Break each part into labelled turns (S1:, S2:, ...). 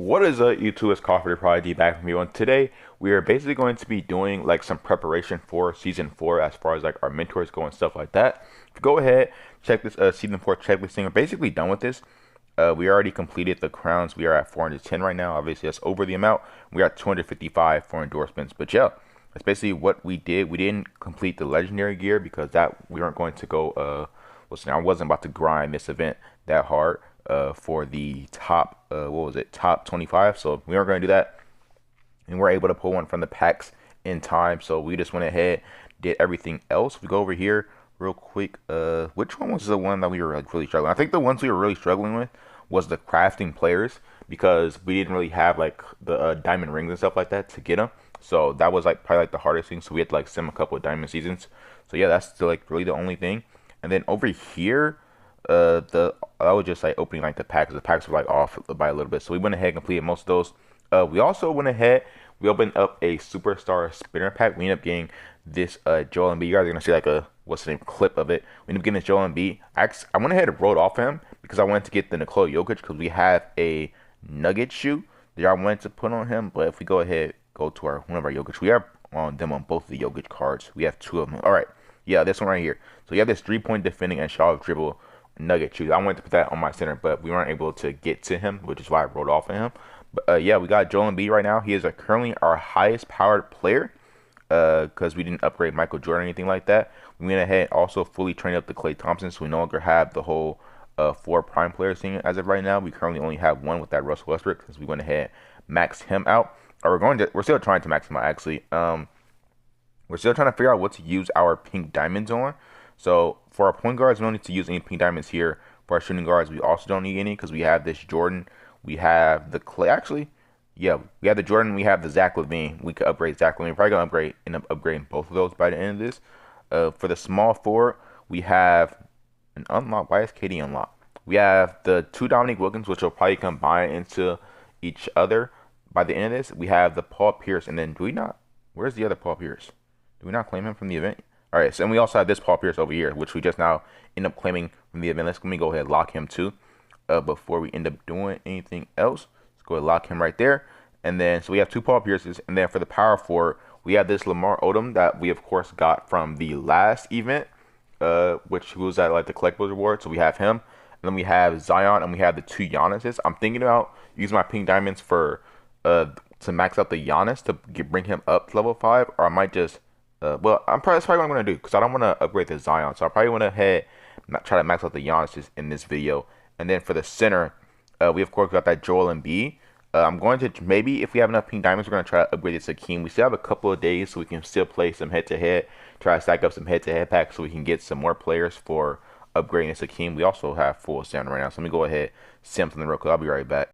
S1: What is up, YouTube? It's Coffee Prodigy back from you. And today we are basically going to be doing like some preparation for season 4 as far as like our mentors go and stuff like that. Go ahead, check this season 4 checklisting. We're basically done with this. We already completed the crowns. We are at 410 right now. Obviously, that's over the amount. We are at 255 for endorsements. But yeah, that's basically what we did. We didn't complete the legendary gear because that we weren't going to go. Listen, I wasn't about to grind this event that hard for the top, what was it, top 25. So we weren't going to do that. And we're able to pull one from the packs in time. So we just went ahead, did everything else. We go over here real quick. Which one was the one that we were like really struggling? I think the ones we were really struggling with was the crafting players because we didn't really have like the diamond rings and stuff like that to get them. So that was like probably like the hardest thing. So we had to like sim a couple of diamond seasons. So yeah, that's still like really the only thing. And then over here, the I was just like opening like the packs. The packs were like off by a little bit. So we went ahead and completed most of those. We also went ahead. We opened up a superstar spinner pack. We ended up getting this Joel Embiid. You guys are gonna see like a what's the name clip of it. We ended up getting this Joel Embiid. I went ahead and rolled off him because I wanted to get the Nikola Jokic because we have a Nugget shoe that I wanted to put on him. But if we go ahead, go to our one of our Jokic, we have on them on both of the Jokic cards. We have two of them. All right, yeah, this one right here. So you have this 3-point defending and shot of dribble Nugget shoes. I wanted to put that on my center, but we weren't able to get to him, which is why I rolled off of him. But yeah, we got Joel Embiid right now. He is currently our highest powered player because we didn't upgrade Michael Jordan or anything like that. We went ahead and also fully trained up the Klay Thompson, so we no longer have the whole 4 prime players thing as of right now. We currently only have one with that Russell Westbrook because we went ahead and maxed him out. Or we're still trying to max him out actually. We're still trying to figure out what to use our pink diamonds on. So for our point guards, we don't need to use any pink diamonds here. For our shooting guards, we also don't need any because we have this Jordan. We have the Klay. Actually, yeah, we have the Jordan. We have the Zach LaVine. We could upgrade Zach LaVine. We're probably gonna end up upgrading both of those by the end of this. For the small forward, we have an unlock. Why is KD unlocked? We have the 2 Dominique Wilkins, which will probably combine into each other by the end of this. We have the Paul Pierce, and then do we not? Where's the other Paul Pierce? Do we not claim him from the event? All right, so and we also have this Paul Pierce over here, which we just now end up claiming from the event. Let me go ahead and lock him too before we end up doing anything else. Let's go ahead and lock him right there. And then, so we have 2 Paul Pierces. And then for the power forward, we have this Lamar Odom that we, of course, got from the last event, which was at like the collectibles reward. So we have him. And then we have Zion and we have the 2 Giannis's. I'm thinking about using my pink diamonds for to max out the Giannis to bring him up to level 5. Or I might just well, that's probably what I'm going to do because I don't want to upgrade the Zion. So I probably want to head try to max out the Giannis in this video. And then for the center, we of course got that Joel Embiid. I'm going to maybe if we have enough pink diamonds, we're going to try to upgrade this Hakeem. We still have a couple of days so we can still play some head-to-head. Try to stack up some head-to-head packs so we can get some more players for upgrading this Hakeem. We also have full stamina right now. So let me go ahead sim something real quick. I'll be right back.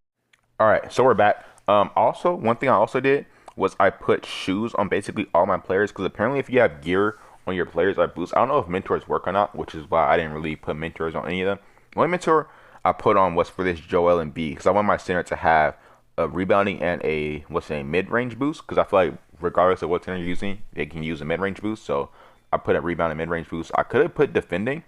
S1: All right, so we're back. Also, one thing I also did was I put shoes on basically all my players because apparently if you have gear on your players like boots, I don't know if mentors work or not, which is why I didn't really put mentors on any of them. The only mentor I put on was for this Joel Embiid because I want my center to have a rebounding and a mid-range boost because I feel like regardless of what center you're using, they can use a mid-range boost. So I put a rebound and mid-range boost. I could have put defending,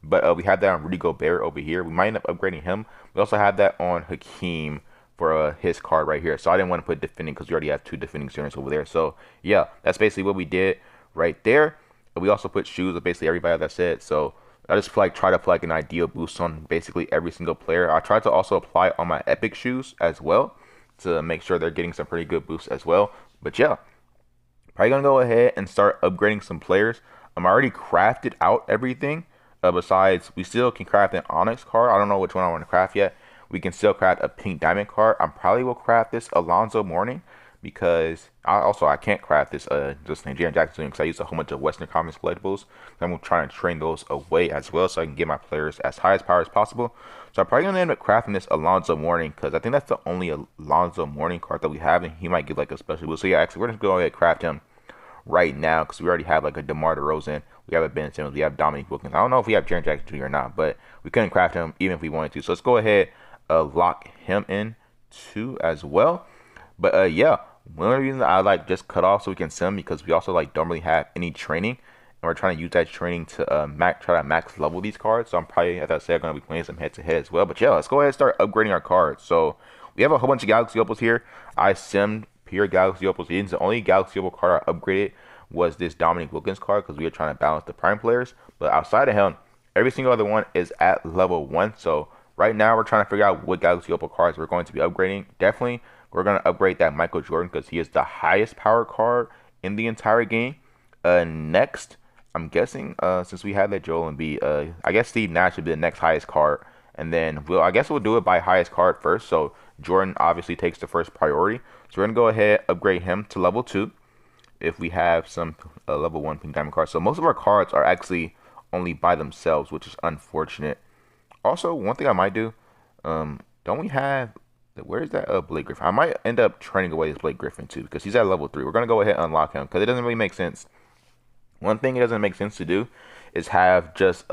S1: but we have that on Rudy Gobert over here. We might end up upgrading him. We also have that on Hakeem for his card right here. So I didn't want to put defending because we already have 2 defending centers over there. So yeah, that's basically what we did right there. We also put shoes of basically everybody that said. So I just try to put like an ideal boost on basically every single player. I tried to also apply on my epic shoes as well to make sure they're getting some pretty good boosts as well. But yeah, probably gonna go ahead and start upgrading some players. I already crafted out everything. Besides, we still can craft an Onyx card. I don't know which one I want to craft yet. We can still craft a pink diamond card. I probably will craft this Alonzo Mourning because I can't craft this just Nigerian Jackson because I use a whole bunch of Western Comics collectibles. I'm trying to train those away as well so I can get my players as high as power as possible. So I'm probably gonna end up crafting this Alonzo Mourning because I think that's the only Alonzo Mourning card that we have, and he might give like a special boost. So yeah, actually we're just gonna go ahead and craft him right now because we already have like a DeMar DeRozan, we have a Ben Simmons, we have Dominique Wilkins. I don't know if we have Jaren Jackson Jr. or not, but we couldn't craft him even if we wanted to. So let's go ahead lock him in too as well. But yeah, one reason I like just cut off so we can sim because we also like don't really have any training, and we're trying to use that training to try to max level these cards. So I'm probably, as I said, gonna be playing some head to head as well. But yeah, let's go ahead and start upgrading our cards. So We have a whole bunch of Galaxy Opals here. I simmed pure Galaxy Opals. The only Galaxy Opal card I upgraded was this Dominic Wilkins card because we were trying to balance the prime players. But outside of him, every single other one is at level 1. So right now we're trying to figure out what Galaxy Opal cards we're going to be upgrading. Definitely, we're going to upgrade that Michael Jordan because he is the highest power card in the entire game. Next, I'm guessing since we had that Joel Embiid, I guess Steve Nash would be the next highest card. And then I guess we'll do it by highest card first. So Jordan obviously takes the first priority. So we're going to go ahead upgrade him to level 2 if we have some level 1 pink diamond cards. So most of our cards are actually only by themselves, which is unfortunate. Also, one thing I might do, don't we have, where is that Blake Griffin? I might end up training away this Blake Griffin too because he's at level 3. We're going to go ahead and unlock him because it doesn't really make sense. One thing it doesn't make sense to do is have just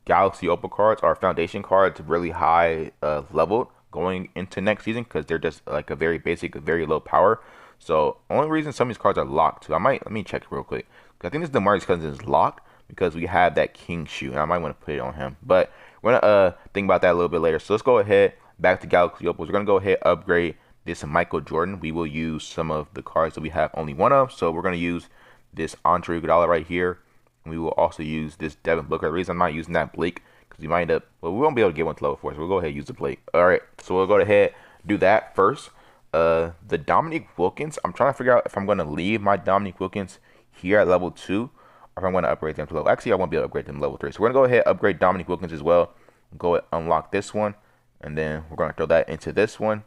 S1: Galaxy Opal cards or Foundation cards really high leveled going into next season because they're just like a very basic, very low power. So only reason some of these cards are locked too. Let me check real quick. I think this DeMarcus Cousins is locked because we have that King shoe and I might want to put it on him. But we're gonna think about that a little bit later. So let's go ahead back to Galaxy Opals. We're gonna go ahead upgrade this Michael Jordan. We will use some of the cards that we have only one of. So we're gonna use this Andre Iguodala right here. We will also use this Devin Booker. The reason I'm not using that Blake because we might end up, well, we won't be able to get one to level 4. So we'll go ahead and use the Blake. All right, so we'll go ahead do that first. The Dominic Wilkins, I'm trying to figure out if I'm going to leave my Dominic Wilkins here at level 2 or if I'm going to upgrade them to level. Actually, I won't be able to upgrade them to level 3. So we're going to go ahead and upgrade Dominic Wilkins as well. Go ahead and unlock this one. And then we're going to throw that into this one.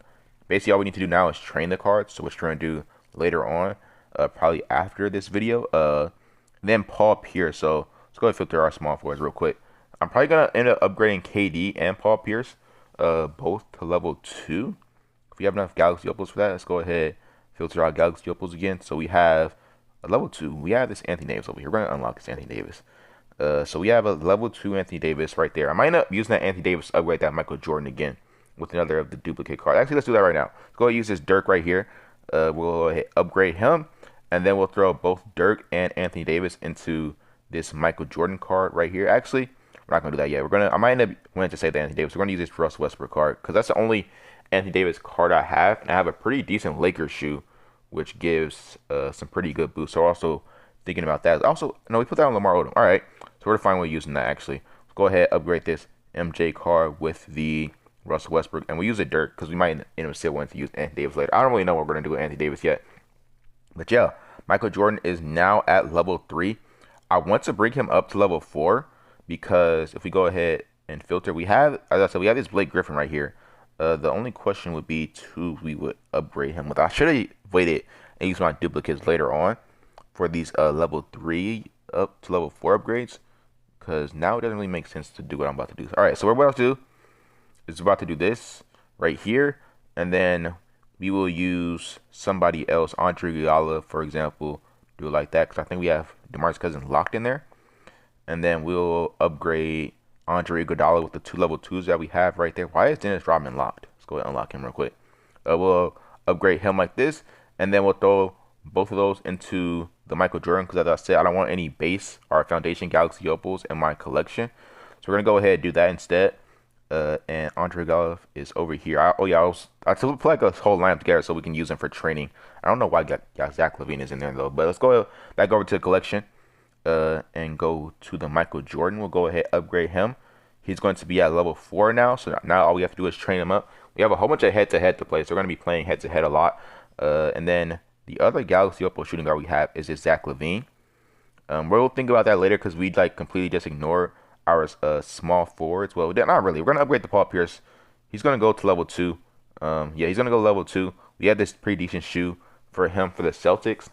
S1: Basically, all we need to do now is train the cards. So what we're going to do later on, probably after this video. Then Paul Pierce. So let's go ahead and filter our small forwards real quick. I'm probably going to end up upgrading KD and Paul Pierce both to level 2. If we have enough Galaxy Opals for that, let's go ahead filter our Galaxy Opals again. So we have a level 2. We have this Anthony Davis over here. We're going to unlock this Anthony Davis. So we have a level 2 Anthony Davis right there. I might end up using that Anthony Davis to upgrade that Michael Jordan again with another of the duplicate cards. Actually, let's do that right now. Let's go ahead and use this Dirk right here. We'll go ahead upgrade him. And then we'll throw both Dirk and Anthony Davis into this Michael Jordan card right here. Actually, we're not going to do that yet. I might end up wanting to save the Anthony Davis. We're going to use this Russ Westbrook card because that's the only Anthony Davis card I have. And I have a pretty decent Lakers shoe, which gives some pretty good boost. So also thinking about that. Also, no, we put that on Lamar Odom. All right. So we're fine with using that actually. Let's go ahead upgrade this MJ card with the Russ Westbrook. And we use a Dirk because we might end up still wanting to use Anthony Davis later. I don't really know what we're going to do with Anthony Davis yet. But yeah, Michael Jordan is now at level 3. I want to bring him up to level 4 because if we go ahead and filter, we have, as I said, we have this Blake Griffin right here. The only question would be who we would upgrade him with. I should have waited and used my duplicates later on for these level 3 up to level 4 upgrades because now it doesn't really make sense to do what I'm about to do. All right, so what we're about to do is about to do this right here, and then we will use somebody else, Andre Iguodala, for example, do it like that because I think we have DeMarcus Cousins locked in there. And then we'll upgrade Andre Iguodala with the 2 level 2s that we have right there. Why is Dennis Rodman locked? Let's go ahead and unlock him real quick. We'll upgrade him like this, and then we'll throw both of those into the Michael Jordan because, as I said, I don't want any base or Foundation Galaxy Opals in my collection. So we're going to go ahead and do that instead. And Andre Iguodala is over here. I put like a whole lineup together so we can use him for training. I don't know why Zach LaVine is in there though, but let's go back over to the collection and go to the Michael Jordan. We'll go ahead upgrade him. He's going to be at level 4 now, so now all we have to do is train him up. We have a whole bunch of head-to-head to play, so we're going to be playing head-to-head a lot. And then the other Galaxy Opal shooting guard we have is this Zach LaVine. We'll think about that later because we'd like completely just ignore our small forwards. Well, not really. We're going to upgrade the Paul Pierce. He's going to go to level 2. Yeah, he's going to go level 2. We have this pretty decent shoe for him for the Celtics,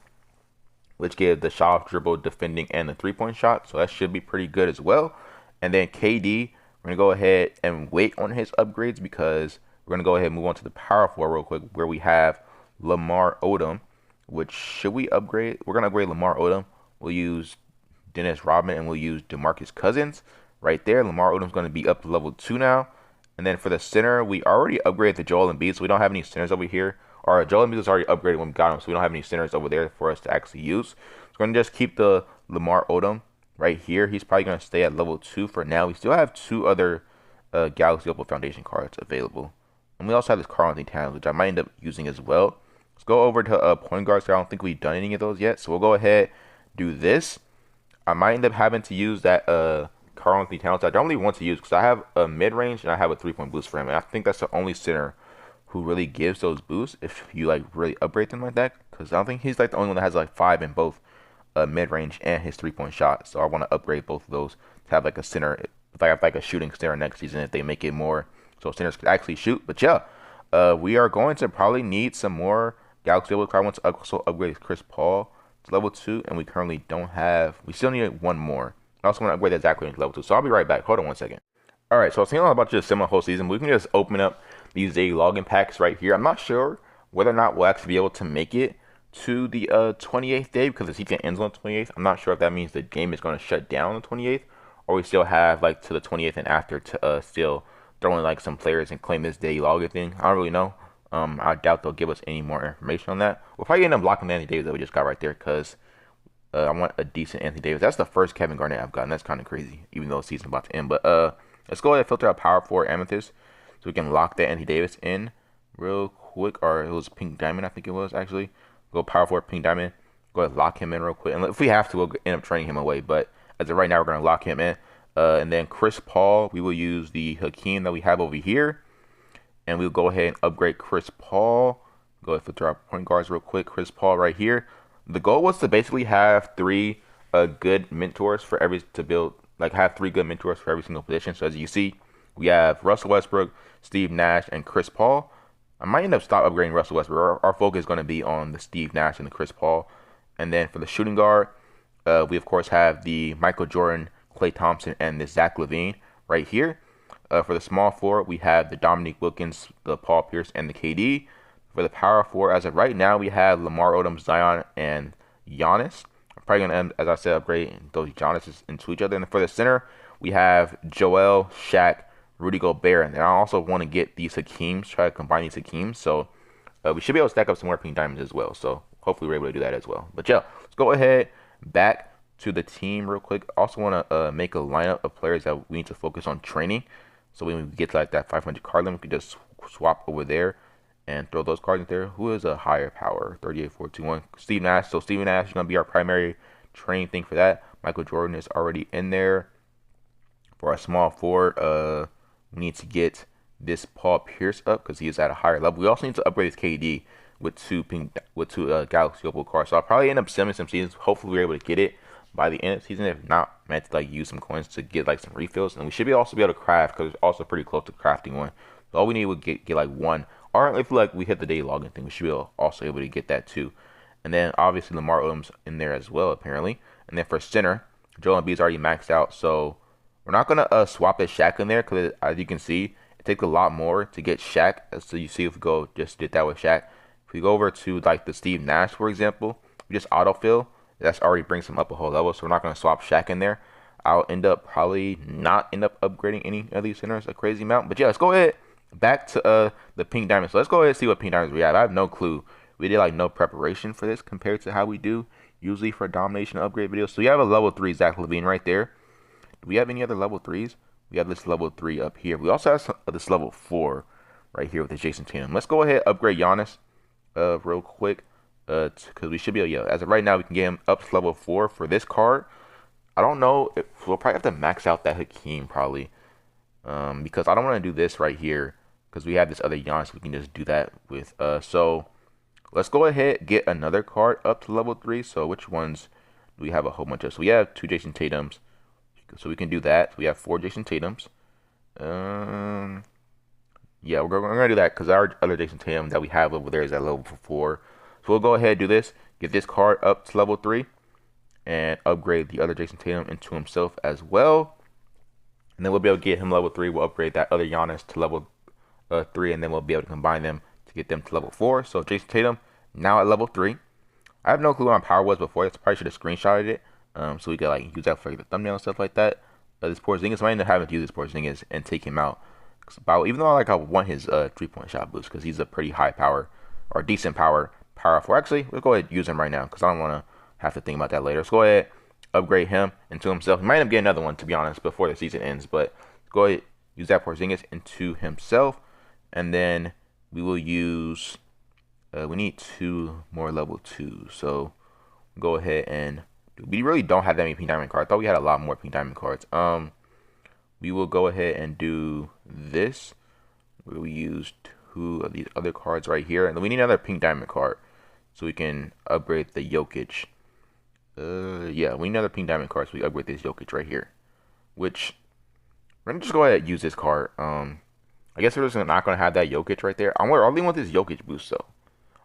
S1: which gives the shot off dribble, defending, and the 3-point shot. So that should be pretty good as well. And then KD, we're going to go ahead and wait on his upgrades because we're going to go ahead and move on to the power forward real quick where we have Lamar Odom, which should we upgrade? We're going to upgrade Lamar Odom. We'll use Dennis Rodman and we'll use DeMarcus Cousins right there. Lamar Odom's going to be up to level 2 now. And then for the center, we already upgraded the Joel Embiid, so we don't have any centers over here. Or Joel Embiid was already upgraded when we got him, so we don't have any centers over there for us to actually use. So we're going to just keep the Lamar Odom right here. He's probably going to stay at level 2 for now. We still have 2 other Galaxy Opal Foundation cards available. And we also have this Karl-Anthony Towns, which I might end up using as well. Let's go over to point guards. So I don't think we've done any of those yet. So we'll go ahead, do this. I might end up having to use that Karl-Anthony Towns I don't really want to use because I have a mid-range and I have a 3-point boost for him. And I think that's the only center who really gives those boosts if you like really upgrade them like that. Because I don't think he's like the only one that has like 5 in both mid-range and his 3-point shot. So I want to upgrade both of those to have like a center. If I have like a shooting center next season, if they make it more so centers could actually shoot. But yeah, we are going to probably need some more Galaxy level. I want to also upgrade Chris Paul to level 2, and we currently don't have. We still need one more. I also want to upgrade that Zach Williams to level 2. So I'll be right back. Hold on one second. All right, so I was thinking a lot about just similar whole season. We can just open up these daily login packs right here. I'm not sure whether or not we'll actually be able to make it to the 28th day because the season ends on the 28th. I'm not sure if that means the game is going to shut down on the 28th or we still have like to the 20th and after to still throw in like some players and claim this daily login thing. I don't really know. I doubt they'll give us any more information on that. We'll probably end up locking Anthony Davis that we just got right there because I want a decent Anthony Davis. That's the first Kevin Garnett I've gotten. That's kind of crazy, even though the season's about to end. But let's go ahead and filter out Power 4 Amethyst so we can lock that Anthony Davis in real quick. Or it was Pink Diamond, I think it was actually. Go Power 4 Pink Diamond. Go ahead and lock him in real quick. And if we have to, we'll end up trading him away. But as of right now, we're going to lock him in. And then Chris Paul, we will use the Hakeem that we have over here. And we'll go ahead and upgrade Chris Paul. Go ahead and filter our point guards real quick. Chris Paul right here. The goal was to basically have 3 good mentors for every to build, like have 3 good mentors for every single position. So as you see, we have Russell Westbrook, Steve Nash, and Chris Paul. I might end up stop upgrading Russell Westbrook. Our focus is going to be on the Steve Nash and the Chris Paul. And then for the shooting guard, we of course have the Michael Jordan, Klay Thompson, and the Zach LaVine right here. For the small forward, we have the Dominique Wilkins, the Paul Pierce, and the KD. For the power forward, as of right now, we have Lamar Odom, Zion, and Giannis. I'm probably going to end, as I said, upgrade those Giannis into each other. And for the center, we have Joel, Shaq, Rudy Gobert. And I also want to get these Hakeems, try to combine these Hakeems. So we should be able to stack up some more Pink Diamonds as well. So hopefully we're able to do that as well. But yeah, let's go ahead back to the team real quick. Also want to make a lineup of players that we need to focus on training. So when we get to like that 500 card limit, we can just swap over there and throw those cards in there. Who is a higher power? 38-421. Steve Nash. So Steve Nash is going to be our primary training thing for that. Michael Jordan is already in there. For our small forward, we need to get this Paul Pierce up because he is at a higher level. We also need to upgrade his KD with two Galaxy Opal cards. So I'll probably end up selling some seasons. Hopefully we're able to get it by the end of the season. If not, I meant to like use some coins to get like some refills. And we should also be able to craft because it's also pretty close to crafting one. So all we need would get like one. Or if like we hit the daily login thing, we should be also able to get that too. And then obviously Lamar Odom's in there as well apparently. And then for center, Joel Embiid's already maxed out. So we're not gonna swap his Shaq in there because as you can see, it takes a lot more to get Shaq. So you see if we go just did that with Shaq. If we go over to like the Steve Nash, for example, we just autofill. That's already brings him up a whole level. So we're not gonna swap Shaq in there. I'll probably not end up upgrading any of these centers a crazy amount. But yeah, let's go ahead back to the Pink Diamonds. So let's go ahead and see what Pink Diamonds we have. I have no clue. We did like no preparation for this compared to how we do usually for domination upgrade videos. So you have a level 3 Zach LaVine right there. Do we have any other level 3s? We have this level 3 up here. We also have this level 4 right here with the Jason Tatum. Let's go ahead and upgrade Giannis real quick because we should be able, yeah, as of right now, we can get him up to level 4 for this card. I don't know if we'll probably have to max out that Hakeem probably because I don't want to do this right here because we have this other Giannis we can just do that with. So let's go ahead get another card up to level 3. So which ones do we have a whole bunch of? So we have 2 Jason Tatums. So we can do that. We have 4 Jason Tatums. Yeah, we're going to do that because our other Jason Tatum that we have over there is at level 4. So we'll go ahead and do this. Get this card up to level 3. And upgrade the other Jason Tatum into himself as well. And then we'll be able to get him level 3. We'll upgrade that other Giannis to level 3. And then we'll be able to combine them to get them to level 4. So Jason Tatum now at level 3. I have no clue what my power was before. I probably should have screenshotted it. So we could like use that for like, the thumbnail and stuff like that. This Porzingis, I might end up having to use this Porzingis and take him out. Even though I want his 3-point shot boost because he's a pretty high power or decent power for. Actually, we'll go ahead and use him right now because I don't want to have to think about that later. Let's go ahead, upgrade him into himself. He might end up getting another one to be honest before the season ends. But let's go ahead, use that Porzingis into himself. and then we will use. We need 2 more level 2, so go ahead and we really don't have that many pink diamond cards. I thought we had a lot more pink diamond cards. We will go ahead and do this. We will use 2 of these other cards right here, and then we need another pink diamond card so we can upgrade the Jokic. Yeah, we need another pink diamond card so we upgrade this Jokic right here. Which we're gonna just go ahead and use this card. I guess we're just not gonna have that Jokic right there. I only want this Jokic boost though.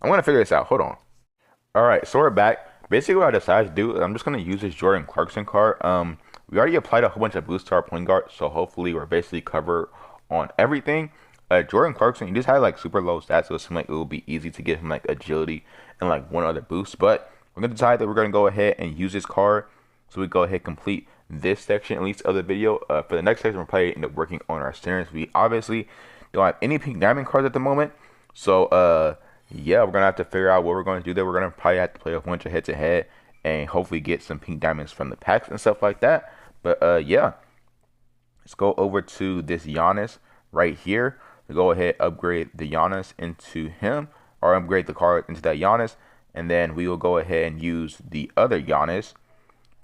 S1: I'm gonna figure this out. Hold on. All right, so we're back. Basically, what I decided to do, I'm just gonna use this Jordan Clarkson card. We already applied a whole bunch of boosts to our point guard, so hopefully we're basically covered on everything. Jordan Clarkson, he just had like super low stats, so it seemed like it would be easy to get him like agility and like one other boost. But we're gonna decide that we're gonna go ahead and use this card, so we go ahead and complete this section at least of the video. For the next section, we'll probably end up working on our centers. We obviously don't have any pink diamond cards at the moment, so yeah, we're gonna have to figure out what we're gonna do there. We're gonna probably have to play a bunch of head to head and hopefully get some pink diamonds from the packs and stuff like that. But yeah, let's go over to this Giannis right here. We go ahead, upgrade the Giannis into him, or upgrade the card into that Giannis, and then we will go ahead and use the other Giannis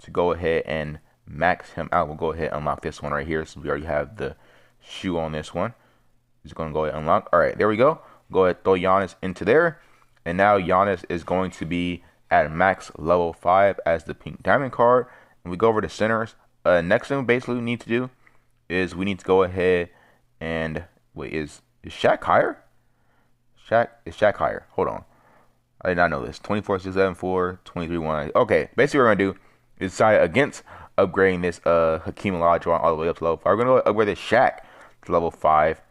S1: to go ahead and max him out. We'll go ahead and unlock this one right here, so we already have the shoe on this one. He's gonna go ahead and unlock. All right, there we go. Go ahead, throw Giannis into there, and now Giannis is going to be at max level 5 as the pink diamond card. And we go over to centers. Next thing basically we need to do is we need to go ahead and wait. Is Shaq higher? Is Shaq higher? Hold on, I did not know this. 24, 6, 7, 4, 23, 1. Okay, basically what we're gonna do is decide against upgrading this Hakeem Olajuwon all the way up to level 5. We're gonna upgrade this Shaq to level 5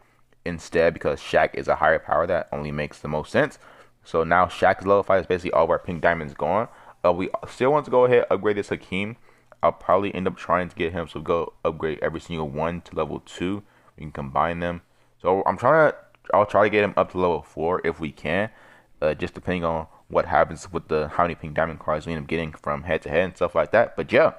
S1: instead, because Shaq is a higher power. That only makes the most sense. So now Shaq is level 5. It's basically all of our pink diamonds gone. We still want to go ahead and upgrade this Hakeem. I'll probably end up trying to get him, so go upgrade every single one to level 2. We can combine them. So I'll try to get him up to level 4 if we can. Just depending on what happens with how many pink diamond cards we end up getting from head to head and stuff like that. But yeah,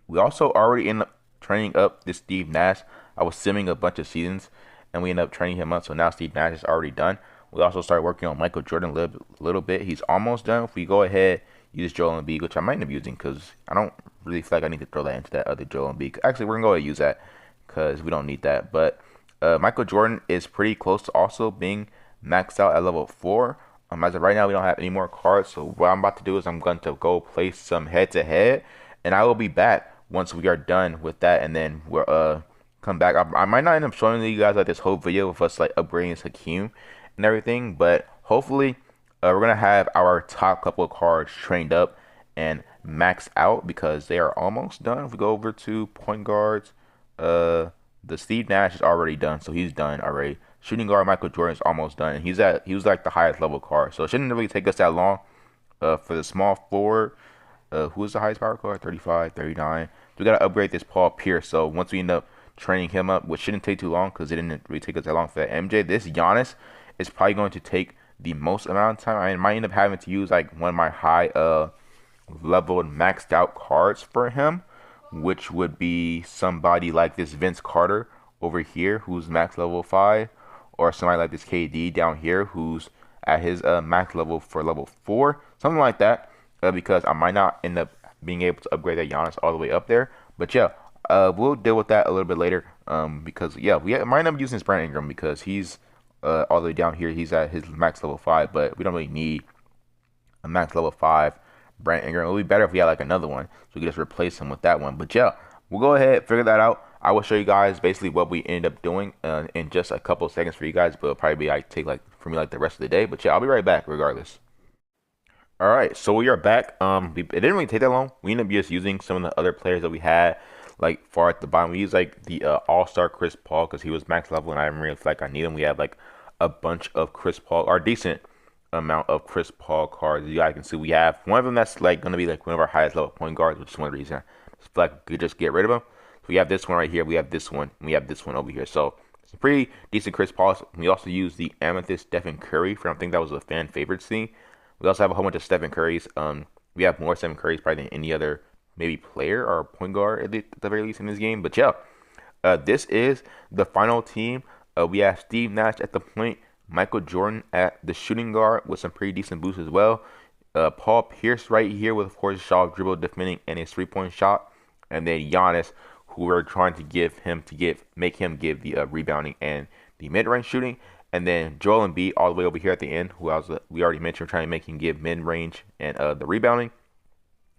S1: we also already end up training up this Steve Nash. I was simming a bunch of seasons, and we ended up training him up. So now Steve Nash is already done. We also started working on Michael Jordan a little bit. He's almost done. If we go ahead, use Joel Embiid, which I might end up using because I don't really feel like I need to throw that into that other Joel Embiid. Actually, we're going to go ahead and use that because we don't need that. But Michael Jordan is pretty close to also being maxed out at level 4. As of right now, we don't have any more cards. So what I'm about to do is I'm going to go play some head-to-head. And I will be back once we are done with that. And then we'll come back. I might not end up showing you guys like this whole video of us like upgrading Hakeem and everything, but hopefully we're gonna have our top couple of cards trained up and maxed out because they are almost done. If we go over to point guards, the Steve Nash is already done, so he's done already. Shooting guard Michael Jordan is almost done, and he was like the highest level card, so it shouldn't really take us that long. For the small forward, who is the highest power card? 35, 39. We gotta upgrade this Paul Pierce. So once we end up training him up, which shouldn't take too long because it didn't really take us that long for that MJ. This Giannis is probably going to take the most amount of time. I might end up having to use like one of my high leveled maxed out cards for him, which would be somebody like this Vince Carter over here who's max level 5, or somebody like this KD down here who's at his max level for level 4, something like that, because I might not end up being able to upgrade that Giannis all the way up there. But yeah, we'll deal with that a little bit later, because yeah, we might end up using Brandon Ingram because he's all the way down here. He's at his max level 5, but we don't really need a max level 5 Brandon Ingram. It would be better if we had like another one, so we could just replace him with that one. But yeah, we'll go ahead figure that out. I will show you guys basically what we ended up doing in just a couple of seconds for you guys, but it'll probably be like take like for me like the rest of the day. But yeah, I'll be right back regardless. All right, so we are back. It didn't really take that long. We ended up just using some of the other players that we had like far at the bottom. We used like the all-star Chris Paul because he was max level and I didn't really feel like I need him. We have like a bunch of Chris Paul, or decent amount of Chris Paul cards. As you guys can see, we have one of them that's like going to be like one of our highest level point guards, which is one reason I feel like we could just get rid of him. So we have this one right here. We have this one. And we have this one over here. So it's a pretty decent Chris Paul. We also use the Amethyst Stephen Curry for I think that was a fan favorite scene. We also have a whole bunch of Stephen Currys. We have more Stephen Currys probably than any other maybe player or point guard at the very least in this game. But yeah, this is the final team We have Steve Nash at the point, Michael Jordan at the shooting guard with some pretty decent boosts as well. Paul Pierce right here with, of course, shot, dribble, defending, and his three-point shot. And then Giannis, who we're trying to make him give the rebounding and the mid-range shooting. And then Joel Embiid all the way over here at the end, we already mentioned, trying to make him give mid-range and the rebounding.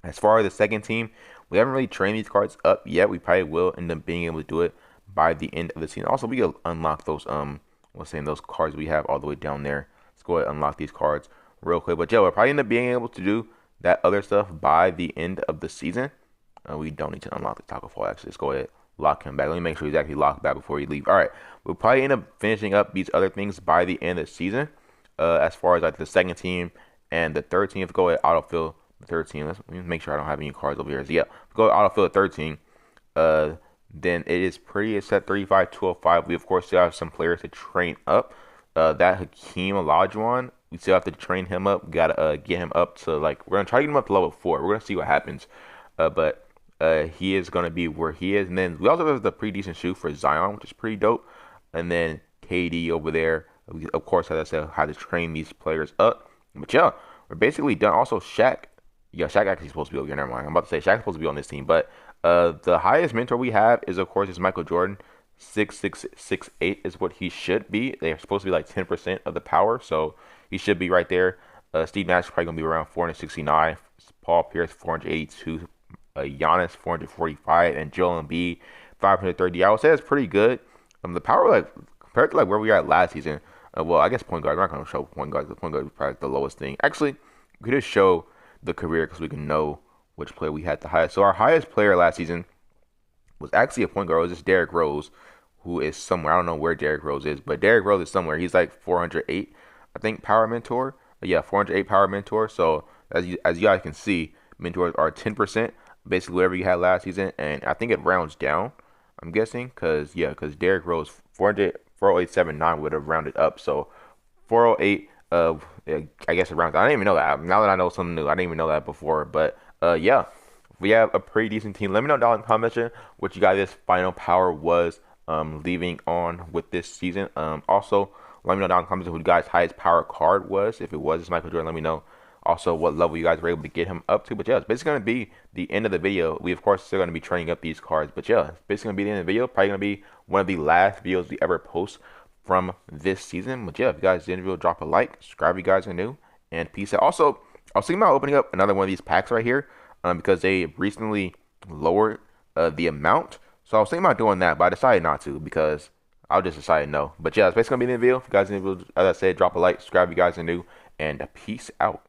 S1: As far as the second team, we haven't really trained these cards up yet. We probably will end up being able to do it by the end of the season. Also, we can unlock those those cards we have all the way down there. Let's go ahead and unlock these cards real quick. But yeah, we'll probably end up being able to do that other stuff by the end of the season. We don't need to unlock the Taco Fall actually. Let's go ahead, lock him back. Let me make sure he's actually locked back before he leave. All right, we'll probably end up finishing up these other things by the end of the season. As far as like the second team and the third team, let's go ahead autofill the third team. Let me make sure I don't have any cards over here. So yeah, let's go autofill the third team. Then it is it's at 35-205. We of course still have some players to train up. That Hakeem Olajuwon, we still have to train him up. We gotta get him up to we're gonna try to get him up to level 4. We're gonna see what happens. But he is gonna be where he is. And then we also have the pretty decent shoe for Zion, which is pretty dope. And then KD over there. We of course, as I said, how to train these players up. But yeah, we're basically done. Also, Shaq. Yeah, Shaq actually supposed to be over here. Never mind. I'm about to say Shaq's supposed to be on this team, but the highest mentor we have is, of course, Michael Jordan. 6'6", 6'8" is what he should be. They're supposed to be like 10% of the power, so he should be right there. Steve Nash is probably gonna be around 469. Paul Pierce 482. Giannis 445, and Joel Embiid 530. I would say that's pretty good. The power compared to where we are at last season. Well, I guess point guard. We're not gonna show point guard. The point guard is probably the lowest thing. Actually, we could just show the career because we can know which player we had the highest. So our highest player last season was actually a point guard. It was just Derrick Rose, who is somewhere. I don't know where Derrick Rose is, but Derrick Rose is somewhere. He's like 408, I think, power mentor. Yeah, 408 power mentor. So as you guys can see, mentors are 10%, basically whatever you had last season, and I think it rounds down. I'm guessing because Derrick Rose 408.79 would have rounded up. So 408. I guess it rounds. I didn't even know that. Now that I know something new, I didn't even know that before. But yeah, we have a pretty decent team. Let me know down in the comment section what you guys' final power was leaving on with this season. Also, let me know down in the comments who you guys' highest power card was. If it was Michael Jordan, let me know. Also, what level you guys were able to get him up to. But yeah, it's basically going to be the end of the video. We, of course, still going to be training up these cards. But yeah, it's basically going to be the end of the video. Probably going to be one of the last videos we ever post from this season. But yeah, if you guys did the video, drop a like, subscribe if you guys are new, and peace out. Also, I was thinking about opening up another one of these packs right here because they recently lowered the amount. So I was thinking about doing that, but I decided not to because I'll just decide no. But yeah, it's basically going to be the video. If you guys did the video, as I said, drop a like, subscribe if you guys are new, and peace out.